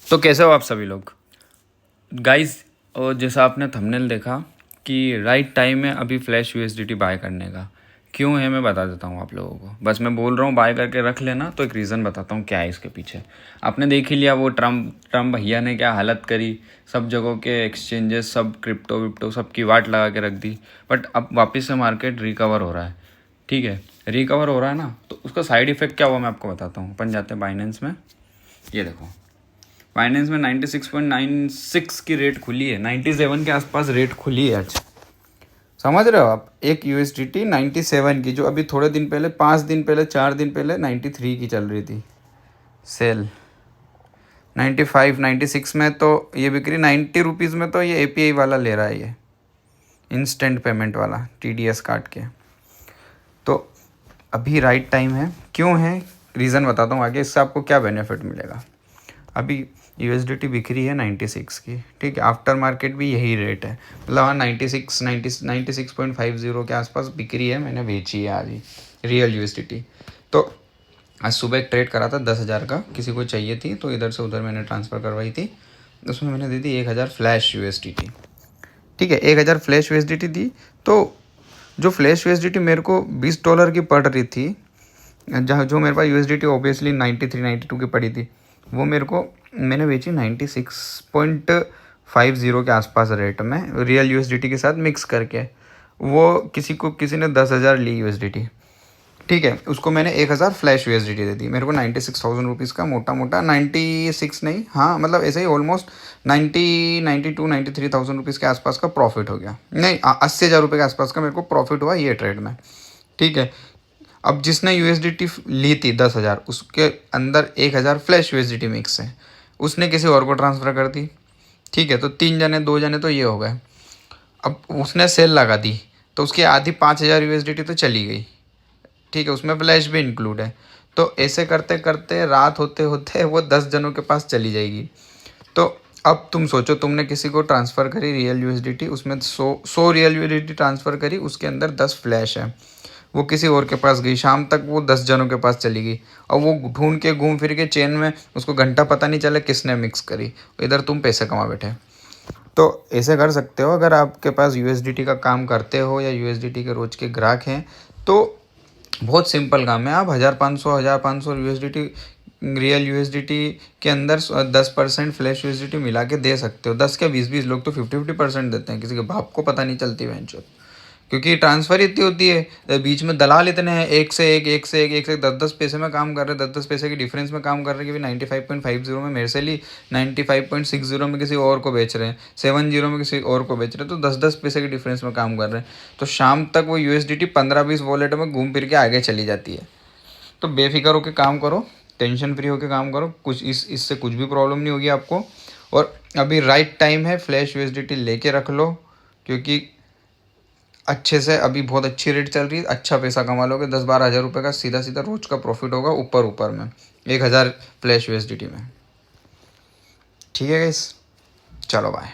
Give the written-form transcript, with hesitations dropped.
तो कैसे हो आप सभी लोग गाइस। और जैसा आपने थंबनेल देखा कि राइट टाइम है अभी फ्लैश यूएसडीटी बाय करने का। क्यों है मैं बता देता हूँ आप लोगों को। बस मैं बोल रहा हूँ बाय करके रख लेना, तो एक रीज़न बताता हूँ क्या है इसके पीछे। आपने देख ही लिया वो ट्रम्प भैया ने क्या हालत करी, सब जगहों के एक्सचेंजेस, सब क्रिप्टो विप्टो सब की वाट लगा के रख दी। बट अब वापस से मार्केट रिकवर हो रहा है। ठीक है, रिकवर हो रहा है ना, तो उसका साइड इफ़ेक्ट क्या हुआ मैं आपको बताता हूँ। अपन जाते हैं बाइनेंस में। ये देखो, फाइनेंस में 96.96 की रेट खुली है, 97 के आसपास रेट खुली है आज। समझ रहे हो आप, एक यूएसडीटी 97 की, जो अभी थोड़े दिन पहले, 5 दिन पहले, 4 दिन पहले 93 की चल रही थी सेल। 95 96 में तो ये बिक्री, 90 रुपीज़ में तो ये एपीआई वाला ले रहा है, ये इंस्टेंट पेमेंट वाला टीडीएस काट के। तो अभी राइट टाइम है। क्यों है, रीज़न बताता हूँ आगे, इससे आपको क्या बेनिफिट मिलेगा। अभी यूएसडीटी बिक रही है 96 की, ठीक है। आफ्टर मार्केट भी यही रेट है, मतलब हाँ 96.50 के आसपास बिक रही है। मैंने बेची है आज ही रियल यूएसडीटी। तो आज सुबह एक ट्रेड करा था 10,000 का, किसी को चाहिए थी तो इधर से उधर मैंने ट्रांसफ़र करवाई थी। उसमें मैंने दी थी 1,000 फ्लैश यूएसडीटी, ठीक है। 1,000 फ्लैश यूएसडीटी दी। तो जो फ्लैश यूएसडीटी मेरे को $20 की पड़ रही थी, जहाँ जो मेरे पास यूएसडीटी ऑब्वियसली 93 92 की पड़ी थी, वो मेरे को मैंने बेची 96.50 के आसपास रेट में, रियल यूएसडीटी के साथ मिक्स करके। वो किसी ने 10,000 ली यूएसडीटी, ठीक है। उसको मैंने 1,000 फ्लैश यूएसडीटी दे दी। मेरे को 96,000 रुपीज़ का मोटा मोटा, 96 नहीं, हाँ मतलब ऐसे ही ऑलमोस्ट 93,000 रुपीज़ के आसपास का प्रॉफिट हो गया। नहीं, 80,000 रुपये के आसपास का मेरे को प्रॉफिट हुआ ये ट्रेड में, ठीक है। अब जिसने यूएसडीटी ली थी 10,000, उसके अंदर 1,000 फ्लैश यूएसडीटी मिक्स है, उसने किसी और को ट्रांसफ़र कर दी, ठीक है। तो 3 जने 2 जने तो ये हो गए। अब उसने सेल लगा दी तो उसकी आधी 5,000 यूएसडीटी तो चली गई, ठीक है। उसमें फ्लैश भी इंक्लूड है। तो ऐसे करते करते रात होते होते वो 10 जनों के पास चली जाएगी। तो अब तुम सोचो, तुमने किसी को ट्रांसफ़र करी रियल यूएसडीटी, उसमें 100 रियल यूएसडीटी ट्रांसफ़र करी, उसके अंदर 10 फ्लैश है। वो किसी और के पास गई, शाम तक वो 10 जनों के पास चली गई, और वो ढूंढ के घूम फिर के चेन में उसको घंटा पता नहीं चला किसने मिक्स करी, इधर तुम पैसे कमा बैठे। तो ऐसे कर सकते हो, अगर आपके पास यूएसडीटी का काम करते हो या यूएसडीटी के रोज के ग्राहक हैं, तो बहुत सिंपल काम है। आप 1,500 यूएसडीटी रियल यूएसडीटी के अंदर 10% फ्लैश यूएसडीटी मिला के दे सकते हो। 10 क्या 20 लोग तो 50% देते हैं, किसी के बाप को पता नहीं चलती वेंचर, क्योंकि ट्रांसफ़र इतनी होती है, बीच में दलाल इतने हैं, एक से एक 10 पैसे में काम कर रहे हैं, 10 पैसे के डिफरेंस में काम कर रहे हैं कि 95.50 में मेरे से ली, 95.60 में किसी और को बेच रहे हैं, 70 में किसी और को बेच रहे हैं, तो 10 पैसे के डिफरेंस में काम कर रहे हैं। तो शाम तक वो यूएसडीटी 15-20 वॉलेट में घूम फिर के आगे चली जाती है। तो बेफिक्र होकर काम करो, टेंशन फ्री होकर काम करो, कुछ इससे कुछ भी प्रॉब्लम नहीं होगी आपको। और अभी राइट टाइम है, फ्लैश यूएसडीटी लेके रख लो, क्योंकि अच्छे से अभी बहुत अच्छी रेट चल रही है, अच्छा पैसा कमा लोगे। 10-12 हज़ार रुपये का सीधा सीधा रोज का प्रॉफिट होगा ऊपर में, 1,000 फ्लैश यूएसडीटी में, ठीक है गाइस। चलो बाय।